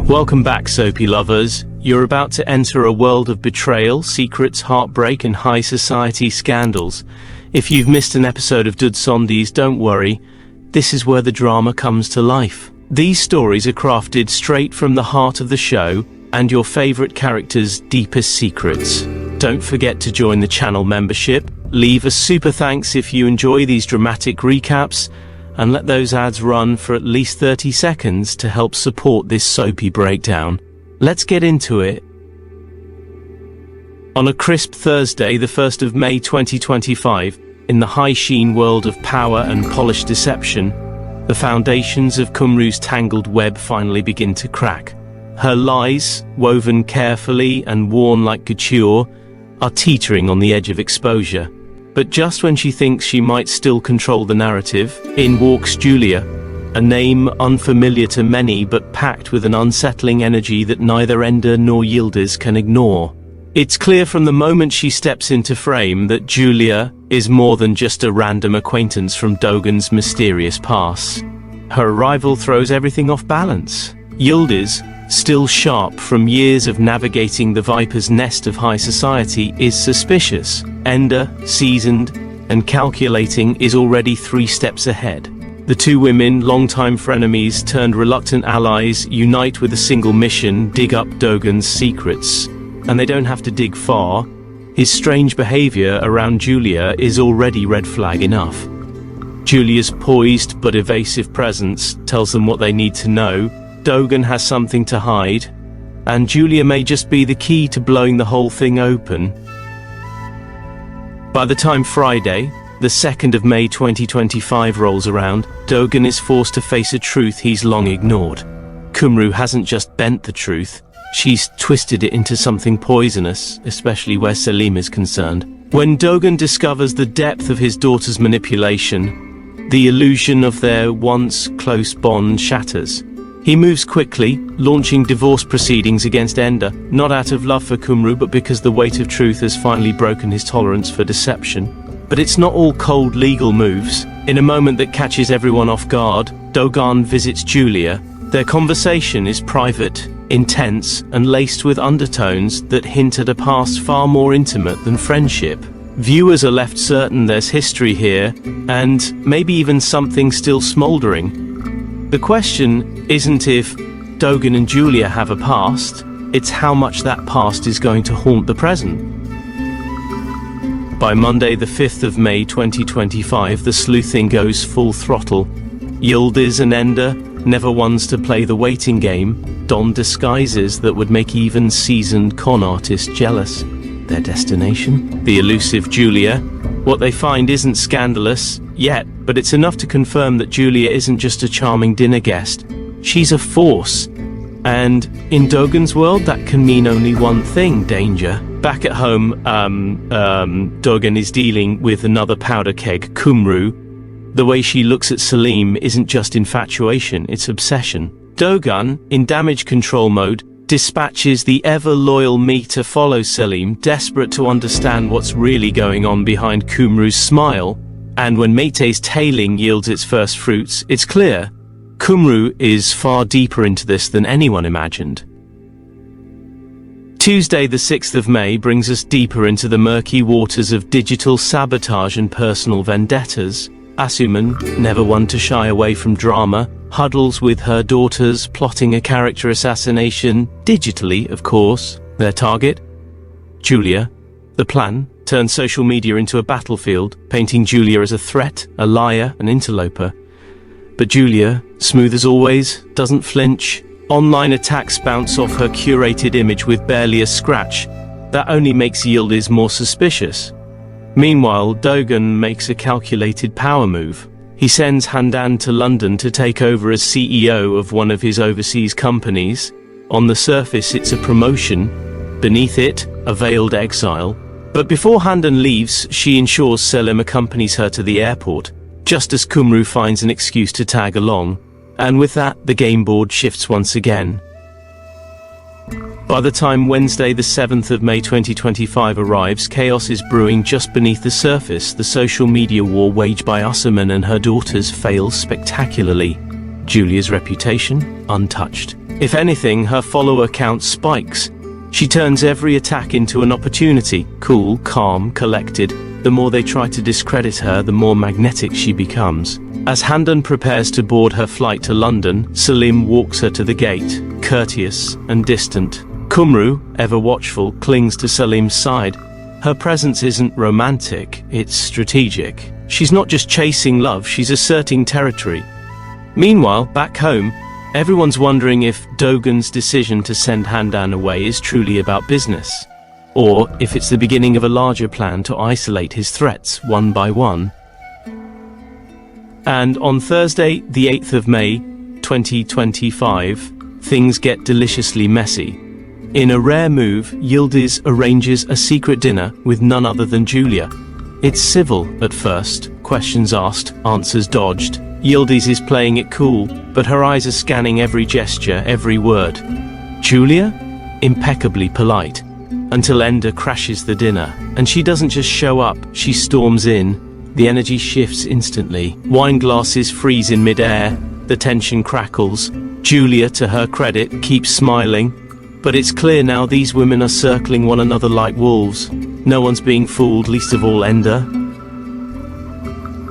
Welcome back, soapy lovers. You're about to enter a world of betrayal, secrets, heartbreak, and high society scandals. If you've missed an episode of Dud Sondies, don't worry. This is where the drama comes to life. These stories are crafted straight from the heart of the show and your favorite characters' deepest secrets. Don't forget to join the channel membership. Leave a super thanks if you enjoy these dramatic recaps, and let those ads run for at least 30 seconds to help support this soapy breakdown. Let's get into it. On a crisp Thursday, the 1st of May 2025, in the high-sheen world of power and polished deception, the foundations of Cymru's tangled web finally begin to crack. Her lies, woven carefully and worn like couture, are teetering on the edge of exposure. But just when she thinks she might still control the narrative, in walks Julia, a name unfamiliar to many but packed with an unsettling energy that neither Enda nor Yildiz can ignore. It's clear from the moment she steps into frame that Julia is more than just a random acquaintance from Dogan's mysterious past. Her arrival throws everything off balance. Yildiz, still sharp from years of navigating the Viper's nest of high society, is suspicious. Enda, seasoned and calculating, is already 3 steps ahead. The two women, longtime frenemies turned reluctant allies, unite with a single mission: dig up Dogan's secrets. And they don't have to dig far. His strange behavior around Julia is already red flag enough. Julia's poised but evasive presence tells them what they need to know. Dogan has something to hide, and Julia may just be the key to blowing the whole thing open. By the time Friday, the 2nd of May 2025 rolls around, Dogan is forced to face a truth he's long ignored. Cymru hasn't just bent the truth, she's twisted it into something poisonous, especially where Selim is concerned. When Dogan discovers the depth of his daughter's manipulation, the illusion of their once close bond shatters. He moves quickly, launching divorce proceedings against Enda, not out of love for Cymru but because the weight of truth has finally broken his tolerance for deception. But it's not all cold legal moves. In a moment that catches everyone off guard, Dogan visits Julia. Their conversation is private, intense, and laced with undertones that hint at a past far more intimate than friendship. Viewers are left certain there's history here, and maybe even something still smoldering. The question isn't if Dogan and Julia have a past, it's how much that past is going to haunt the present. By Monday the 5th of May 2025, the sleuthing goes full throttle. Yildiz and Enda, never ones to play the waiting game, don disguises that would make even seasoned con artists jealous. Their destination? The elusive Julia. What they find isn't scandalous yet, but it's enough to confirm that Julia isn't just a charming dinner guest. She's a force. And in Dogan's world, that can mean only one thing: danger. Back at home, Dogan is dealing with another powder keg, Cymru. The way she looks at Selim isn't just infatuation, it's obsession. Dogan, in damage control mode, dispatches the ever-loyal me to follow Selim, desperate to understand what's really going on behind Cymru's smile. And when Mete's tailing yields its first fruits, it's clear Cymru is far deeper into this than anyone imagined. Tuesday the 6th of May brings us deeper into the murky waters of digital sabotage and personal vendettas. Asuman, never one to shy away from drama, huddles with her daughters, plotting a character assassination, digitally, of course. Their target? Julia. The plan? Turn social media into a battlefield, painting Julia as a threat, a liar, an interloper. But Julia, smooth as always, doesn't flinch. Online attacks bounce off her curated image with barely a scratch. That only makes Yildiz more suspicious. Meanwhile, Dogan makes a calculated power move. He sends Handan to London to take over as CEO of one of his overseas companies. On the surface, it's a promotion. Beneath it, a veiled exile. But before Handan leaves, she ensures Selim accompanies her to the airport, just as Cymru finds an excuse to tag along. And with that, the game board shifts once again. By the time Wednesday the 7th of May 2025 arrives, chaos is brewing just beneath the surface. The social media war waged by Asuman and her daughters fails spectacularly. Julia's reputation, untouched. If anything, her follower count spikes. She turns every attack into an opportunity. Cool, calm, collected. The more they try to discredit her, the more magnetic she becomes. As Handan prepares to board her flight to London, Selim walks her to the gate, courteous and distant. Kumru, ever watchful, clings to Selim's side. Her presence isn't romantic, it's strategic. She's not just chasing love, she's asserting territory. Meanwhile, back home, everyone's wondering if Dogan's decision to send Handan away is truly about business, or if it's the beginning of a larger plan to isolate his threats one by one. And on Thursday, the 8th of May, 2025, things get deliciously messy. In a rare move, Yildiz arranges a secret dinner with none other than Julia. It's civil at first, questions asked, answers dodged. Yildiz is playing it cool, but her eyes are scanning every gesture, every word. Julia? Impeccably polite. Until Ender crashes the dinner, and she doesn't just show up, she storms in. The energy shifts instantly. Wine glasses freeze in mid-air, the tension crackles. Julia, to her credit, keeps smiling. But it's clear now these women are circling one another like wolves. No one's being fooled, least of all Ender.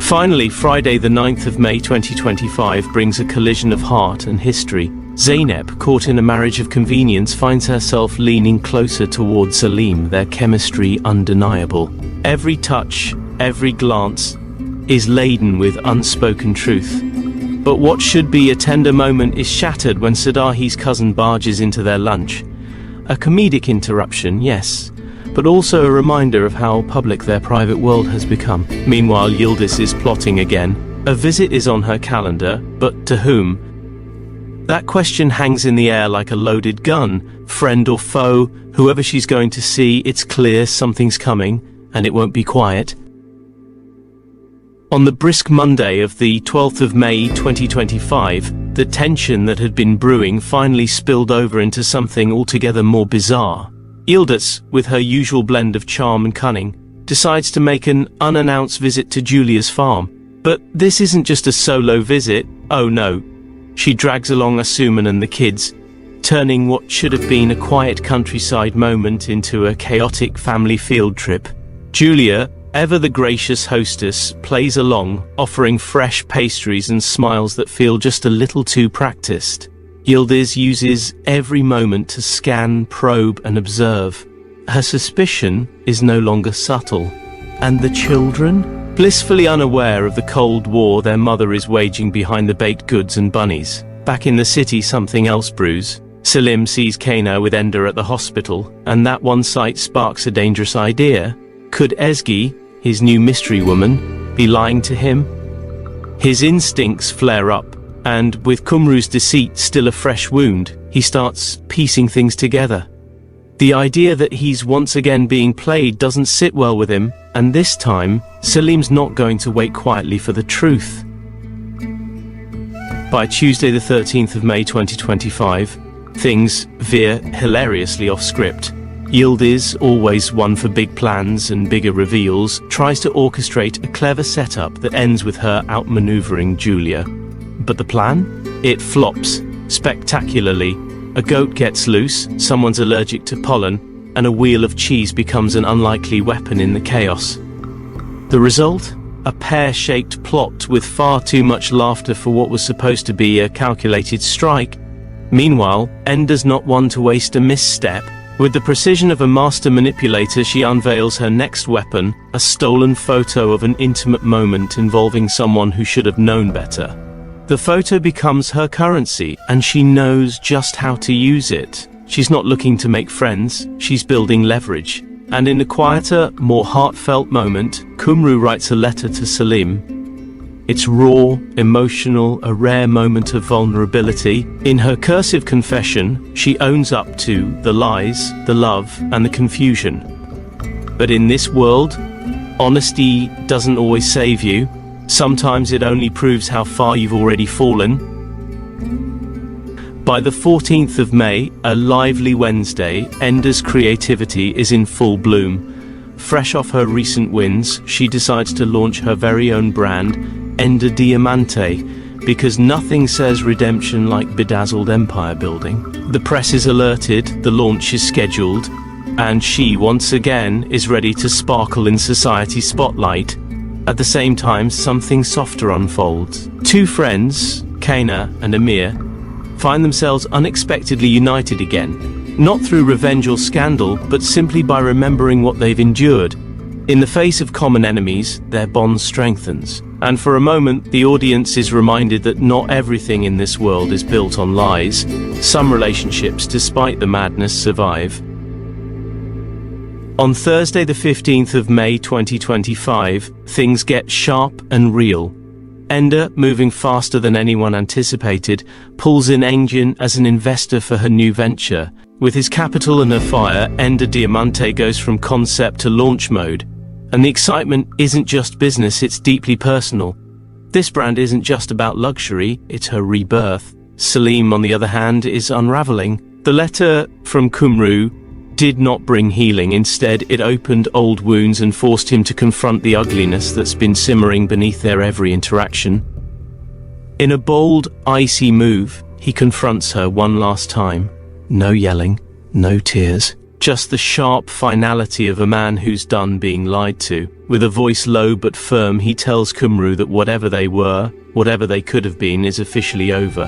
Finally, Friday the 9th of May 2025 brings a collision of heart and history. Zeynep, caught in a marriage of convenience, finds herself leaning closer towards Selim, their chemistry undeniable. Every touch, every glance, is laden with unspoken truth. But what should be a tender moment is shattered when Sadahi's cousin barges into their lunch. A comedic interruption, yes, but also a reminder of how public their private world has become. Meanwhile, Yildiz is plotting again. A visit is on her calendar, but to whom? That question hangs in the air like a loaded gun. Friend or foe, whoever she's going to see, it's clear something's coming, and it won't be quiet. On the brisk Monday of the 12th of May 2025, the tension that had been brewing finally spilled over into something altogether more bizarre. Yildiz, with her usual blend of charm and cunning, decides to make an unannounced visit to Julia's farm. But this isn't just a solo visit, oh no. She drags along Asuman and the kids, turning what should have been a quiet countryside moment into a chaotic family field trip. Julia, ever the gracious hostess, plays along, offering fresh pastries and smiles that feel just a little too practiced. Yildiz uses every moment to scan, probe, and observe. Her suspicion is no longer subtle. And the children? Blissfully unaware of the Cold War their mother is waging behind the baked goods and bunnies. Back in the city, something else brews. Selim sees Kena with Ender at the hospital, and that one sight sparks a dangerous idea. Could Ezgi, his new mystery woman, be lying to him? His instincts flare up, and with Kumru's deceit still a fresh wound, he starts piecing things together. The idea that he's once again being played doesn't sit well with him, and this time, Selim's not going to wait quietly for the truth. By Tuesday the 13th of May 2025, things veer hilariously off script. Yildiz, always one for big plans and bigger reveals, tries to orchestrate a clever setup that ends with her outmaneuvering Julia. But the plan? It flops, spectacularly. A goat gets loose, someone's allergic to pollen, and a wheel of cheese becomes an unlikely weapon in the chaos. The result? A pear-shaped plot with far too much laughter for what was supposed to be a calculated strike. Meanwhile, Ender's not one to waste a misstep. With the precision of a master manipulator, she unveils her next weapon, a stolen photo of an intimate moment involving someone who should have known better. The photo becomes her currency, and she knows just how to use it. She's not looking to make friends, she's building leverage. And in a quieter, more heartfelt moment, Kumru writes a letter to Selim. It's raw, emotional, a rare moment of vulnerability. In her cursive confession, she owns up to the lies, the love, and the confusion. But in this world, honesty doesn't always save you. Sometimes it only proves how far you've already fallen. By the 14th of May, a lively Wednesday, Ender's creativity is in full bloom. Fresh off her recent wins, she decides to launch her very own brand, Ender Diamante. because nothing says redemption like bedazzled empire building. The press is alerted, the launch is scheduled, and she, once again, is ready to sparkle in society's spotlight. At the same time, something softer unfolds. Two friends, Kaina and Amir, find themselves unexpectedly united again, not through revenge or scandal, but simply by remembering what they've endured. In the face of common enemies, their bond strengthens. And for a moment, the audience is reminded that not everything in this world is built on lies. Some relationships, despite the madness, survive. On Thursday, the 15th of May 2025, things get sharp and real. Ender, moving faster than anyone anticipated, pulls in Engine as an investor for her new venture. With his capital and her fire, Ender Diamante goes from concept to launch mode. And the excitement isn't just business, it's deeply personal. This brand isn't just about luxury, it's her rebirth. Salim, on the other hand, is unraveling. The letter from Kumru did not bring healing. Instead, it opened old wounds and forced him to confront the ugliness that's been simmering beneath their every interaction. In a bold, icy move, he confronts her one last time. No yelling, no tears. Just the sharp finality of a man who's done being lied to. With a voice low but firm, he tells Kumru that whatever they were, whatever they could have been, is officially over.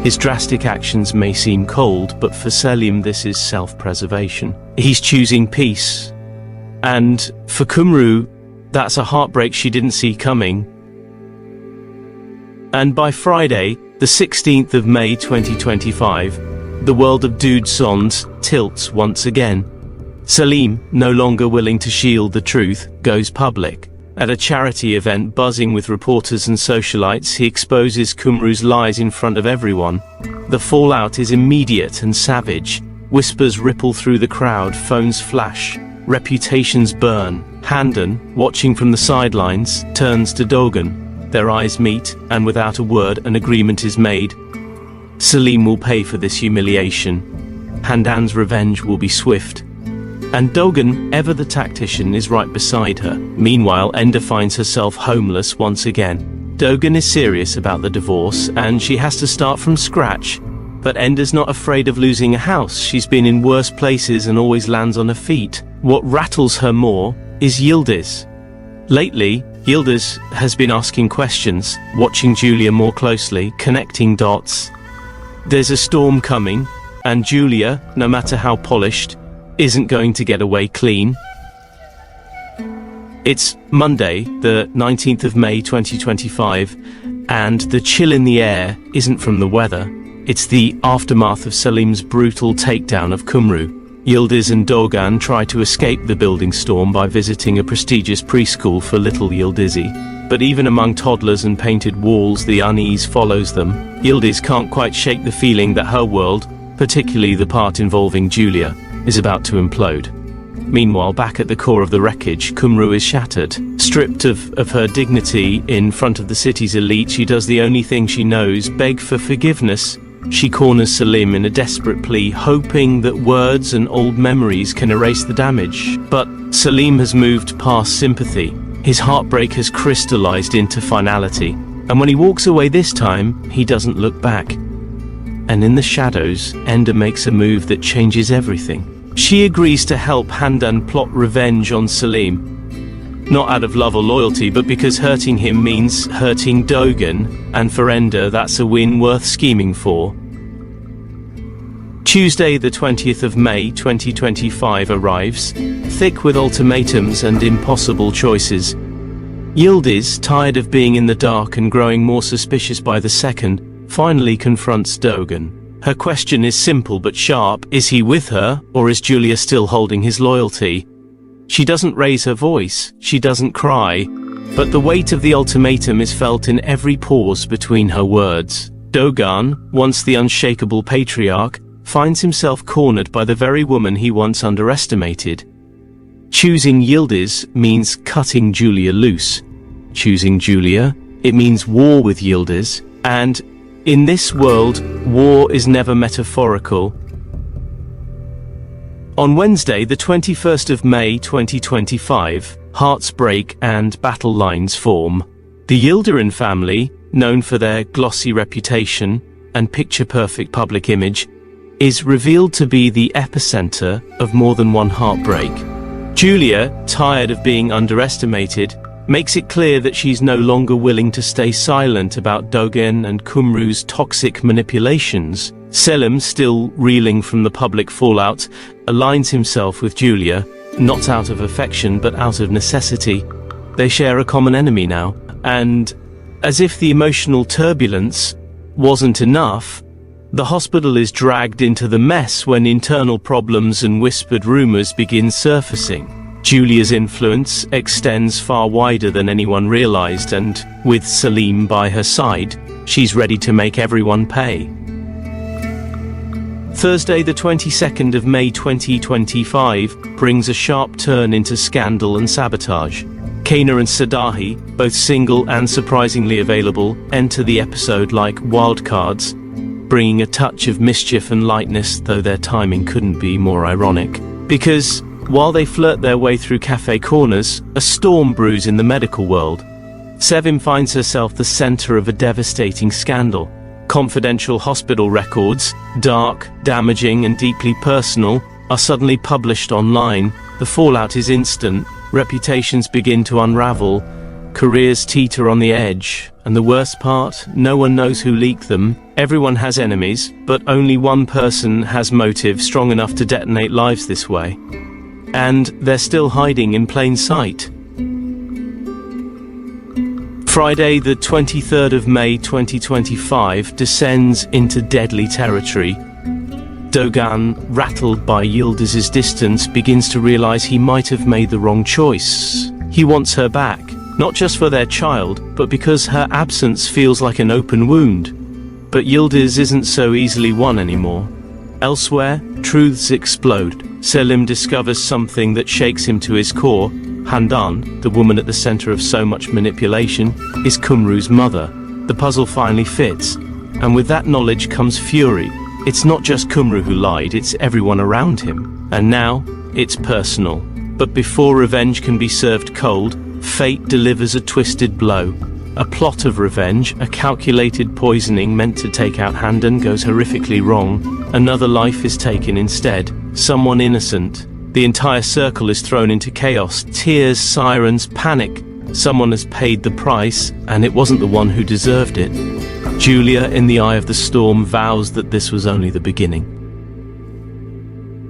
His drastic actions may seem cold, but for Selim this is self-preservation. He's choosing peace. And for Kumru, that's a heartbreak she didn't see coming. And by Friday, the 16th of May 2025, the world of Dude Songs tilts once again. Salim, no longer willing to shield the truth, goes public. At a charity event buzzing with reporters and socialites, he exposes Kumru's lies in front of everyone. The fallout is immediate and savage. Whispers ripple through the crowd, phones flash, reputations burn. Handan, watching from the sidelines, turns to Dogan. Their eyes meet, and without a word, an agreement is made. Salim will pay for this humiliation. Handan's revenge will be swift. And Dogan, ever the tactician, is right beside her. Meanwhile, Ender finds herself homeless once again. Dogan is serious about the divorce, and she has to start from scratch. But Ender's not afraid of losing a house. She's been in worse places and always lands on her feet. What rattles her more is Yildiz. Lately, Yildiz has been asking questions, watching Julia more closely, connecting dots. There's a storm coming, and Julia, no matter how polished, isn't going to get away clean. It's Monday, the 19th of May 2025, and the chill in the air isn't from the weather. It's the aftermath of Salim's brutal takedown of Kumru. Yildiz and Dogan try to escape the building storm by visiting a prestigious preschool for little Yildizi. But even among toddlers and painted walls, the unease follows them. Yildiz can't quite shake the feeling that her world, particularly the part involving Julia, is about to implode. Meanwhile, back at the core of the wreckage, Kumru is shattered. Stripped of her dignity in front of the city's elite, she does the only thing she knows, beg for forgiveness. She corners Salim in a desperate plea, hoping that words and old memories can erase the damage. But Salim has moved past sympathy. His heartbreak has crystallized into finality. And when he walks away this time, he doesn't look back. And in the shadows, Ender makes a move that changes everything. She agrees to help Handan plot revenge on Salim. Not out of love or loyalty, but because hurting him means hurting Dogan, and for Ender, that's a win worth scheming for. Tuesday, the 20th of May 2025 arrives, thick with ultimatums and impossible choices. Yildiz, tired of being in the dark and growing more suspicious by the second, finally confronts Dogan. Her question is simple but sharp. Is he with her, or is Julia still holding his loyalty? She doesn't raise her voice, she doesn't cry, but the weight of the ultimatum is felt in every pause between her words. Dogan, once the unshakable patriarch, finds himself cornered by the very woman he once underestimated. Choosing Yildiz means cutting Julia loose. Choosing Julia, it means war with Yildiz, and in this world, war is never metaphorical. On Wednesday, the 21st of May 2025, hearts break and battle lines form. The Yildirim family, known for their glossy reputation and picture-perfect public image, is revealed to be the epicenter of more than one heartbreak. Julia, tired of being underestimated, makes it clear that she's no longer willing to stay silent about Dogan and Kumru's toxic manipulations. Selim, still reeling from the public fallout, aligns himself with Julia, not out of affection but out of necessity. They share a common enemy now, and as if the emotional turbulence wasn't enough, the hospital is dragged into the mess when internal problems and whispered rumors begin surfacing. Julia's influence extends far wider than anyone realized, and with Selim by her side, she's ready to make everyone pay. Thursday, the 22nd of May 2025, brings a sharp turn into scandal and sabotage. Kana and Sadahi, both single and surprisingly available, enter the episode like wildcards, bringing a touch of mischief and lightness, though their timing couldn't be more ironic. Because while they flirt their way through cafe corners, a storm brews in the medical world. Sevim finds herself the center of a devastating scandal. Confidential hospital records, dark, damaging, and deeply personal, are suddenly published online. The fallout is instant, reputations begin to unravel, careers teeter on the edge, and the worst part, no one knows who leaked them. Everyone has enemies, but only one person has motive strong enough to detonate lives this way. And they're still hiding in plain sight. Friday, the 23rd of May 2025, descends into deadly territory. Dogan, rattled by Yıldız's distance, begins to realize he might have made the wrong choice. He wants her back, not just for their child, but because her absence feels like an open wound. But Yıldız isn't so easily won anymore. Elsewhere, truths explode. Selim discovers something that shakes him to his core. Handan, the woman at the center of so much manipulation, is Kumru's mother. The puzzle finally fits, and with that knowledge comes fury. It's not just Kumru who lied, it's everyone around him. And now, it's personal. But before revenge can be served cold, fate delivers a twisted blow. A plot of revenge, a calculated poisoning meant to take out Handan, goes horrifically wrong. Another life is taken instead, someone innocent. The entire circle is thrown into chaos, tears, sirens, panic. Someone has paid the price, and it wasn't the one who deserved it. Julia, in the eye of the storm, vows that this was only the beginning.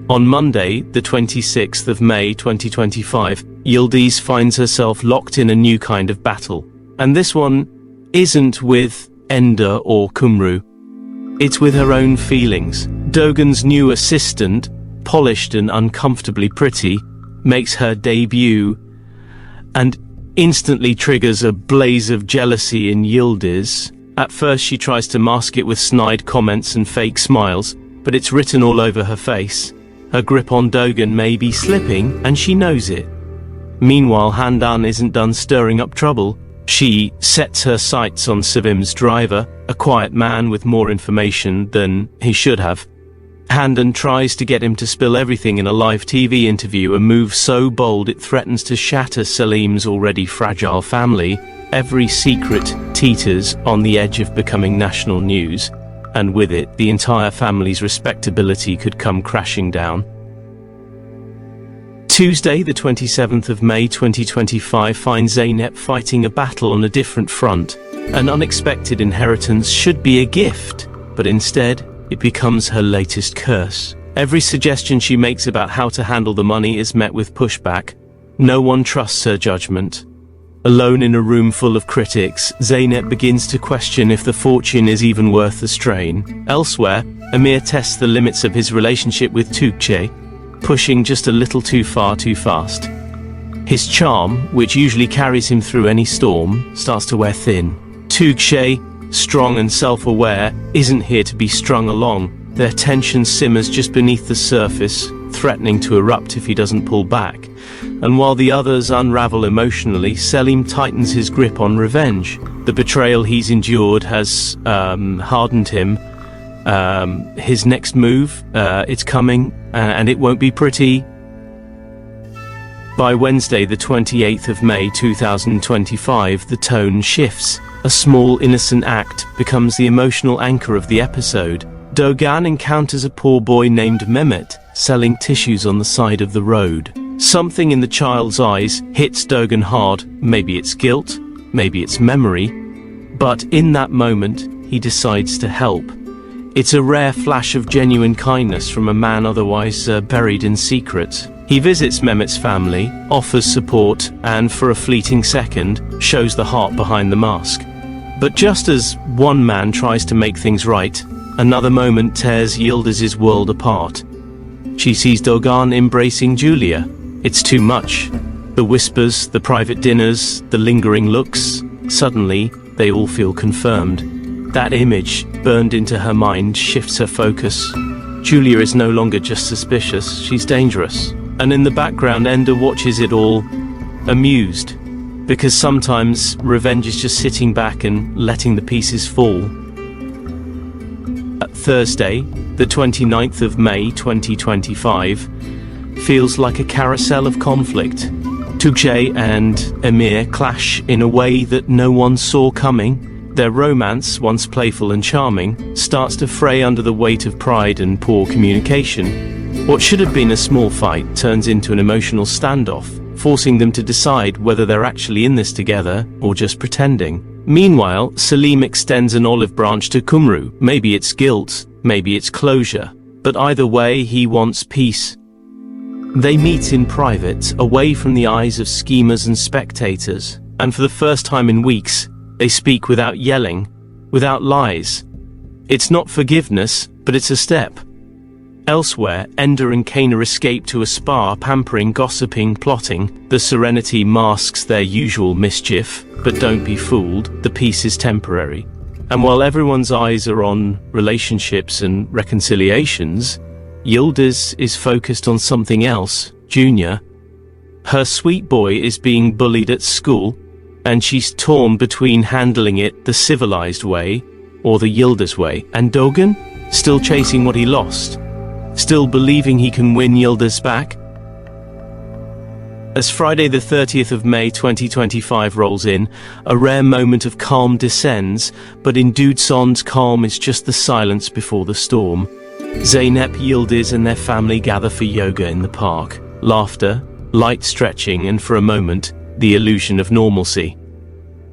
On Monday, the 26th of May 2025, Yıldız finds herself locked in a new kind of battle. And this one isn't with Ender or Kumru. It's with her own feelings. Dogan's new assistant, polished and uncomfortably pretty, makes her debut and instantly triggers a blaze of jealousy in Yıldız. At first she tries to mask it with snide comments and fake smiles, but it's written all over her face. Her grip on Dogan may be slipping, and she knows it. Meanwhile, Handan isn't done stirring up trouble. She sets her sights on Sevim's driver, a quiet man with more information than he should have. Handan tries to get him to spill everything in a live TV interview, a move so bold it threatens to shatter Selim's already fragile family. Every secret teeters on the edge of becoming national news, and with it, the entire family's respectability could come crashing down. Tuesday, the 27th of May 2025, finds Zeynep fighting a battle on a different front. An unexpected inheritance should be a gift, but instead, it becomes her latest curse. Every suggestion she makes about how to handle the money is met with pushback. No one trusts her judgment. Alone in a room full of critics, Zeynep begins to question if the fortune is even worth the strain. Elsewhere, Amir tests the limits of his relationship with Tuğçe, pushing just a little too far too fast. His charm, which usually carries him through any storm, starts to wear thin. Tuğçe, strong and self-aware, isn't here to be strung along. Their tension simmers just beneath the surface, threatening to erupt if he doesn't pull back. And while the others unravel emotionally, Selim tightens his grip on revenge. The betrayal he's endured has hardened him. His next move, it's coming, and it won't be pretty. By Wednesday, the 28th of May 2025, the tone shifts. A small innocent act becomes the emotional anchor of the episode. Dogan encounters a poor boy named Mehmet selling tissues on the side of the road. Something in the child's eyes hits Dogan hard. Maybe it's guilt, maybe it's memory, but in that moment, he decides to help. It's a rare flash of genuine kindness from a man otherwise buried in secret. He visits Mehmet's family, offers support, and for a fleeting second, shows the heart behind the mask. But just as one man tries to make things right, another moment tears Yıldız's world apart. She sees Dogan embracing Julia. It's too much. The whispers, the private dinners, the lingering looks. Suddenly, they all feel confirmed. That image, burned into her mind, shifts her focus. Julia is no longer just suspicious, she's dangerous. And in the background, Ender watches it all, amused. Because sometimes, revenge is just sitting back and letting the pieces fall. Thursday, the 29th of May 2025, feels like a carousel of conflict. Tuğçe and Emir clash in a way that no one saw coming. Their romance, once playful and charming, starts to fray under the weight of pride and poor communication. What should have been a small fight turns into an emotional standoff, forcing them to decide whether they're actually in this together or just pretending. Meanwhile, Selim extends an olive branch to Kumru. Maybe it's guilt, maybe it's closure, but either way, he wants peace. They meet in private, away from the eyes of schemers and spectators, and for the first time in weeks, they speak without yelling, without lies. It's not forgiveness, but it's a step. Elsewhere, Ender and Kana escape to a spa, pampering, gossiping, plotting. The serenity masks their usual mischief, but don't be fooled, the peace is temporary. And while everyone's eyes are on relationships and reconciliations, Yıldız is focused on something else. Junior. Her sweet boy is being bullied at school, and she's torn between handling it the civilized way or the Yıldız way. And Dogan, still chasing what he lost, still believing he can win Yıldız back. As Friday the 30th of May 2025 rolls in, a rare moment of calm descends, but in Dudeson's calm is just the silence before the storm. Zeynep, Yıldız and their family gather for yoga in the park. Laughter, light stretching, and for a moment, the illusion of normalcy.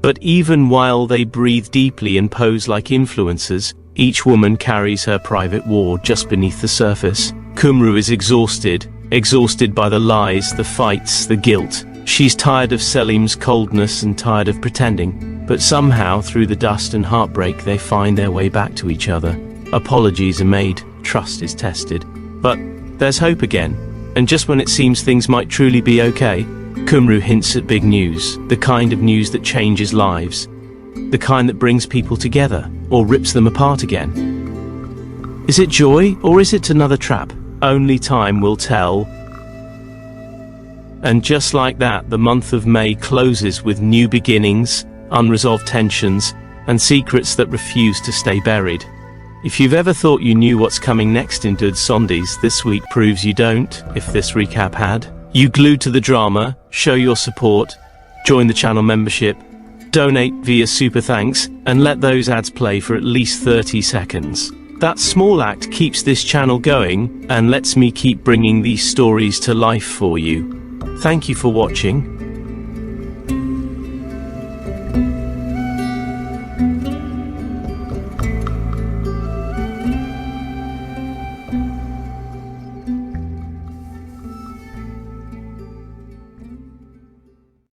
But even while they breathe deeply and pose like influencers, each woman carries her private war just beneath the surface. Kumru is exhausted by the lies, the fights, the guilt. She's tired of Selim's coldness and tired of pretending. But somehow, through the dust and heartbreak, they find their way back to each other. Apologies are made, trust is tested. But there's hope again. And just when it seems things might truly be okay, Kumru hints at big news. The kind of news that changes lives. The kind that brings people together, or rips them apart again. Is it joy, or is it another trap? Only time will tell. And just like that, the month of May closes with new beginnings, unresolved tensions, and secrets that refuse to stay buried. If you've ever thought you knew what's coming next in Dudesondes, this week proves you don't, if this recap had. You glued to the drama, show your support, join the channel membership, donate via Super Thanks, and let those ads play for at least 30 seconds. That small act keeps this channel going and lets me keep bringing these stories to life for you. Thank you for watching.